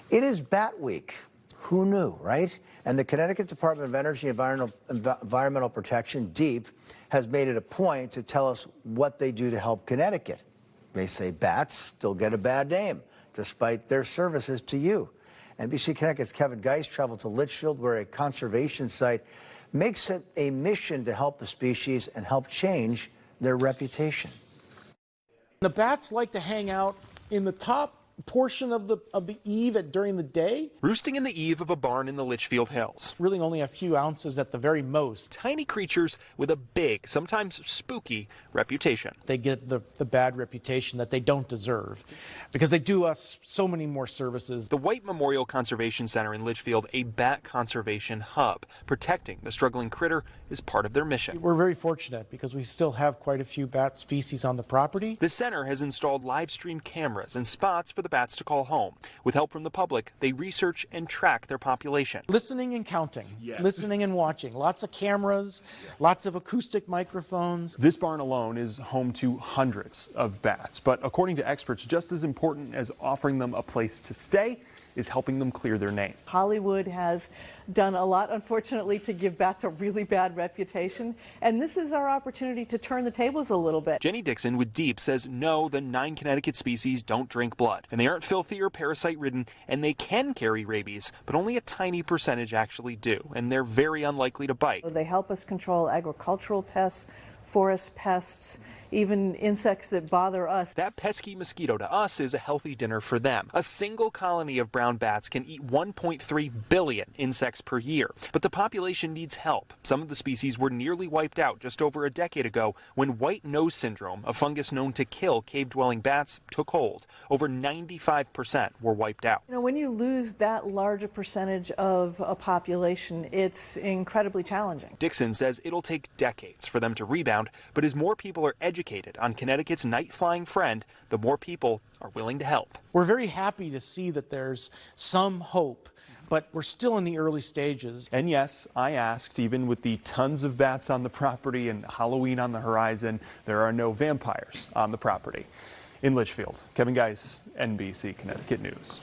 It is Bat Week. Who knew, right? And the Connecticut Department of Energy and Environmental Protection, DEEP, has made it a point to tell us what they do to help Connecticut. They say bats still get a bad name, despite their services to you. NBC Connecticut's Kevin Geist traveled to Litchfield, where a conservation site makes it a mission to help the species and help change their reputation. The bats like to hang out in the top portion of the eave during the day. Roosting in the eave of a barn in the Litchfield Hills. Really only a few ounces at the very most. Tiny creatures with a big, sometimes spooky, reputation. They get the bad reputation that they don't deserve because they do us so many more services. The White Memorial Conservation Center in Litchfield, a bat conservation hub. Protecting the struggling critter is part of their mission. We're very fortunate because we still have quite a few bat species on the property. The center has installed live stream cameras and spots for the bats to call home. With help from the public, they research and track their population. Listening and counting, listening and watching. Lots of cameras, lots of acoustic microphones. This barn alone is home to hundreds of bats, but according to experts, just as important as offering them a place to stay is helping them clear their name. Hollywood has done a lot, unfortunately, to give bats a really bad reputation, and this is our opportunity to turn the tables a little bit. Jenny Dixon with DEEP says no, the 9 Connecticut species don't drink blood, and they aren't filthy or parasite-ridden, and they can carry rabies, but only a tiny percentage actually do, and they're very unlikely to bite. They help us control agricultural pests, forest pests, even insects that bother us. That pesky mosquito to us is a healthy dinner for them. A single colony of brown bats can eat 1.3 billion insects per year. But the population needs help. Some of the species were nearly wiped out just over a decade ago when white nose syndrome, a fungus known to kill cave-dwelling bats, took hold. Over 95% were wiped out. You know, when you lose that large a percentage of a population, it's incredibly challenging. Dixon says it'll take decades for them to rebound, but as more people are educated on Connecticut's night-flying friend, the more people are willing to help. We're very happy to see that there's some hope, but we're still in the early stages. And yes, I asked, even with the tons of bats on the property and Halloween on the horizon, there are no vampires on the property. In Litchfield, Kevin Geist, NBC Connecticut News.